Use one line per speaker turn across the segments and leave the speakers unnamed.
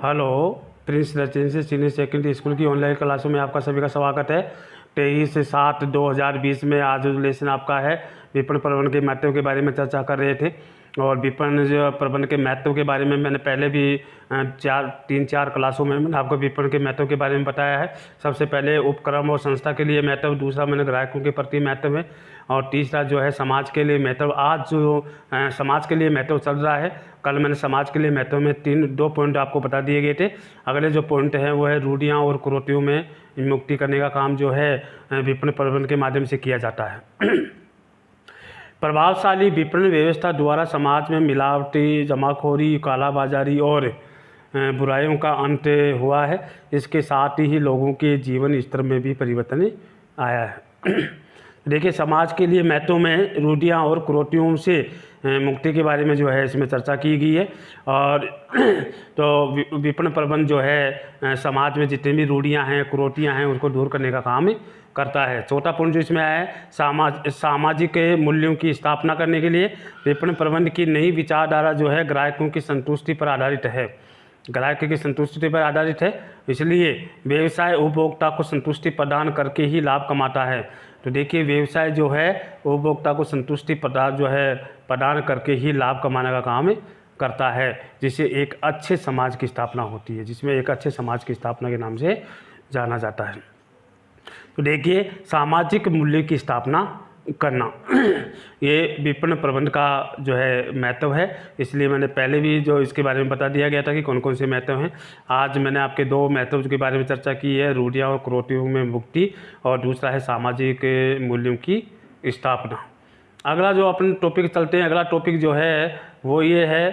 Hello, Prince residency senior secondary school की online क्लासों में आपका सभी का स्वागत है। 23/7/2020 में आज जो लेसन आपका है विपणन प्रबंधन के महत्व के बारे में चर्चा कर रहे थे। और विपणन जो प्रबंधन के महत्व के बारे में मैंने पहले भी 3-4 क्लासों में मैंने आपको विपणन के महत्व के बारे में बताया है। सबसे पहले उपक्रम और संस्था के लिए महत्व, दूसरा मैंने ग्राहकों के प्रति महत्व है, और तीसरा जो है समाज के लिए महत्व। आज जो समाज के लिए महत्व चल रहा है, कल मैंने समाज के लिए महत्व में 2 पॉइंट आपको बता दिए गए थे। अगले जो पॉइंट है वो है रूढ़ियाँ और कुरीतियों में मुक्ति करने का काम जो है विपणन प्रबंधन के माध्यम से किया जाता है। प्रभावशाली विपणन व्यवस्था द्वारा समाज में मिलावटी, जमाखोरी, कालाबाजारी और बुराइयों का अंत हुआ है। इसके साथ ही लोगों के जीवन स्तर में भी परिवर्तन आया है। देखिए, समाज के लिए महत्व में रूढ़ियाँ और कुरीतियों से मुक्ति के बारे में जो है इसमें चर्चा की गई है। और तो विपणन प्रबंधन जो है समाज में जितनी भी रूढ़ियाँ हैं, कुरीतियाँ हैं, उनको दूर करने का काम करता है। चौथा पॉइंट जो इसमें आया है, सामाजिक मूल्यों की स्थापना करने के लिए विपणन प्रबंधन की नई विचारधारा जो है ग्राहकों की संतुष्टि पर आधारित है। ग्राहक की संतुष्टि पर आधारित है, इसलिए व्यवसाय उपभोक्ता को संतुष्टि प्रदान करके ही लाभ कमाता है। तो देखिए, व्यवसाय जो है उपभोक्ता को संतुष्टि प्रदान करके ही लाभ कमाने का काम करता है, जिससे एक अच्छे समाज की स्थापना होती है, जिसमें एक अच्छे समाज की स्थापना के नाम से जाना जाता है। तो देखिए, सामाजिक मूल्य की स्थापना करना ये विपणन प्रबंधन का जो है महत्व है। इसलिए मैंने पहले भी जो इसके बारे में बता दिया गया था कि कौन कौन से महत्व हैं। आज मैंने आपके 2 महत्व के बारे में चर्चा की है, रूढ़ियाँ और कुरीतियों में मुक्ति, और दूसरा है सामाजिक मूल्यों की स्थापना। अगला जो अपन टॉपिक चलते हैं, अगला टॉपिक जो है वो ये है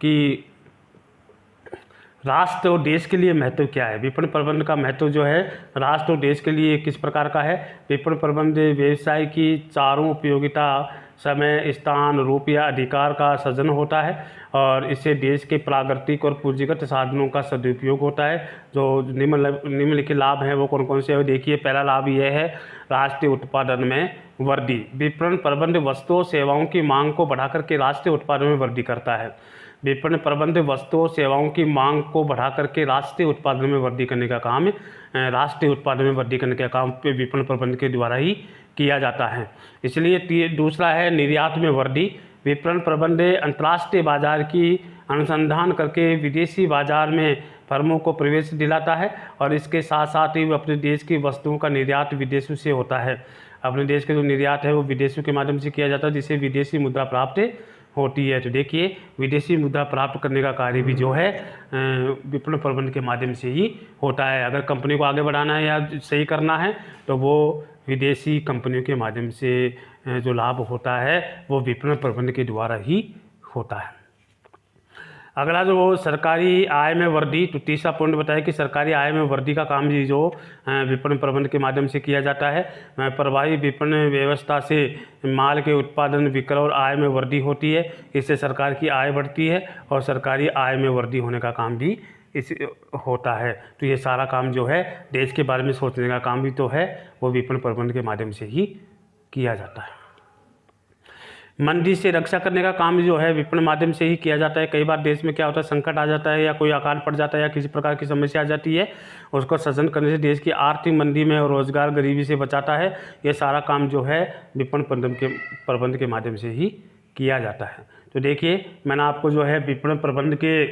कि राष्ट्र और देश के लिए महत्व क्या है। विपणन प्रबंधन का महत्व जो है राष्ट्र और देश के लिए किस प्रकार का है। विपणन प्रबंधन व्यवसाय की चारों उपयोगिता, समय, स्थान, रूप या अधिकार का सृजन होता है, और इससे देश के प्राकृतिक और पूंजीगत साधनों का सदुपयोग होता है। जो निम्नलिखित लाभ हैं वो कौन कौन से हैं, देखिए। पहला लाभ यह है, राष्ट्रीय उत्पादन में वृद्धि। विपणन प्रबंधन वस्तुओं सेवाओं की मांग को बढ़ाकर के राष्ट्रीय उत्पादन में वृद्धि करता है। विपणन प्रबंधन वस्तुओं सेवाओं की मांग को बढ़ा करके राष्ट्रीय उत्पादन में वृद्धि करने का काम राष्ट्रीय उत्पादन में वृद्धि करने का काम विपणन प्रबंधन के द्वारा ही किया जाता है। इसलिए दूसरा है निर्यात में वृद्धि। विपणन प्रबंधन अंतर्राष्ट्रीय बाजार की अनुसंधान करके विदेशी बाजार में फर्मों को प्रवेश दिलाता है, और इसके साथ साथ ही अपने देश की वस्तुओं का निर्यात विदेशों से होता है। अपने देश के जो निर्यात है वो विदेशों के माध्यम से किया जाता है, जिससे विदेशी मुद्रा प्राप्त होती है। तो देखिए, विदेशी मुद्रा प्राप्त करने का कार्य भी जो है विपणन प्रबंधन के माध्यम से ही होता है। अगर कंपनी को आगे बढ़ाना है या सही करना है तो वो विदेशी कंपनियों के माध्यम से जो लाभ होता है वो विपणन प्रबंधन के द्वारा ही होता है। अगला जो सरकारी आय में वृद्धि, तो तीसरा पॉइंट बताया कि सरकारी आय में वृद्धि का काम भी जो विपणन प्रबंधन के माध्यम से किया जाता है। प्रभावी विपणन व्यवस्था से माल के उत्पादन, विक्रय और आय में वृद्धि होती है। इससे सरकार की आय बढ़ती है और सरकारी आय में वृद्धि होने का काम भी इस होता है। तो ये सारा काम जो है देश के बारे में सोचने का काम भी तो है, वो विपणन प्रबंधन के माध्यम से ही किया जाता है। मंदी से रक्षा करने का काम जो है विपणन माध्यम से ही किया जाता है। कई बार देश में क्या होता है, संकट आ जाता है या कोई अकाल पड़ जाता है या किसी प्रकार की समस्या आ जाती है, उसको सृजन करने से देश की आर्थिक मंदी में रोजगार, गरीबी से बचाता है। ये सारा काम जो है विपणन प्रबंधन के माध्यम से ही किया जाता है। तो देखिए, मैंने आपको जो है विपणन प्रबंधन के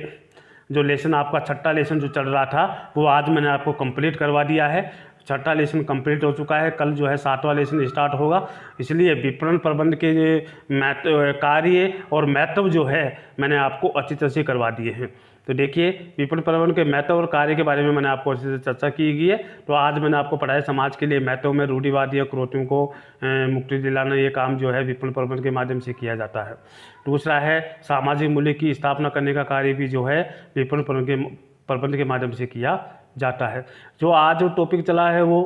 जो लेसन, आपका छठा लेसन जो चल रहा था वो आज मैंने आपको कंप्लीट करवा दिया है। छठा लेसन कंप्लीट हो चुका है, कल जो है 7वां लेसन स्टार्ट होगा। इसलिए विपणन प्रबंधन के कार्य और महत्व जो है मैंने आपको अच्छी तरह से करवा दिए हैं। तो देखिए, विपणन प्रबंधन के महत्व और कार्य के बारे में मैंने आपको अच्छे से चर्चा की गई है। तो आज मैंने आपको पढ़ाया समाज के लिए महत्व में रूढ़िवाद या कुरीतियों को मुक्ति दिलाना, ये काम जो है विपणन प्रबंधन के माध्यम से किया जाता है। दूसरा है सामाजिक मूल्य की स्थापना करने का कार्य भी जो है विपणन प्रबंधन के माध्यम से किया जाता है। जो आज जो टॉपिक चला है वो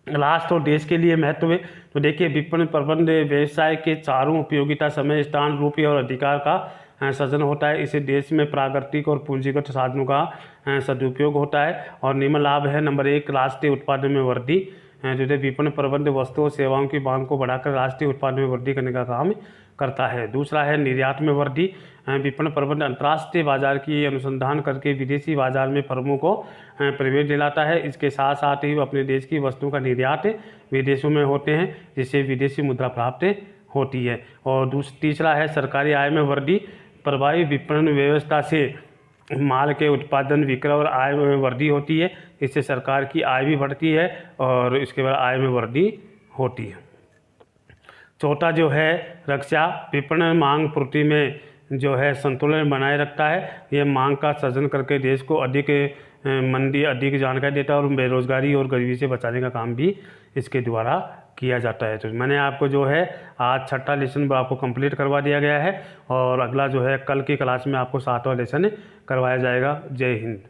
राष्ट्र और देश के लिए महत्व है। तो देखिए, विपणन प्रबंधन व्यवसाय के चारों उपयोगिता, समय, स्थान, रूप और अधिकार का सृजन होता है। इसे देश में प्राकृतिक और पूंजीगत साधनों का सदुपयोग होता है। और निम्न लाभ है, नंबर 1 राष्ट्रीय उत्पादन में वृद्धि। जो है विपणन प्रबंध वस्तुओं और सेवाओं की मांग को बढ़ाकर राष्ट्रीय उत्पादन में वृद्धि करने का काम करता है। दूसरा है निर्यात में वृद्धि। विपणन प्रबंध अंतर्राष्ट्रीय बाजार की अनुसंधान करके विदेशी बाजार में फर्मों को प्रवेश दिलाता है। इसके साथ साथ ही अपने देश की वस्तुओं का निर्यात विदेशों में होते हैं, जिससे विदेशी मुद्रा प्राप्त होती है। और तीसरा है सरकारी आय में वृद्धि। प्रभावी विपणन व्यवस्था से माल के उत्पादन, विक्रय और आय में वृद्धि होती है। इससे सरकार की आय भी बढ़ती है और इसके बाद आय में वृद्धि होती है। चौथा जो है रक्षा। विपणन मांग पूर्ति में जो है संतुलन बनाए रखता है। यह मांग का सृजन करके देश को अधिक मंदी, अधिक जानकारी देता है और बेरोजगारी और गरीबी से बचाने का काम भी इसके द्वारा किया जाता है। तो मैंने आपको जो है आज 6ठा लेसन आपको कंप्लीट करवा दिया गया है और अगला जो है कल की क्लास में आपको 7वां लेसन करवाया जाएगा। जय हिंद।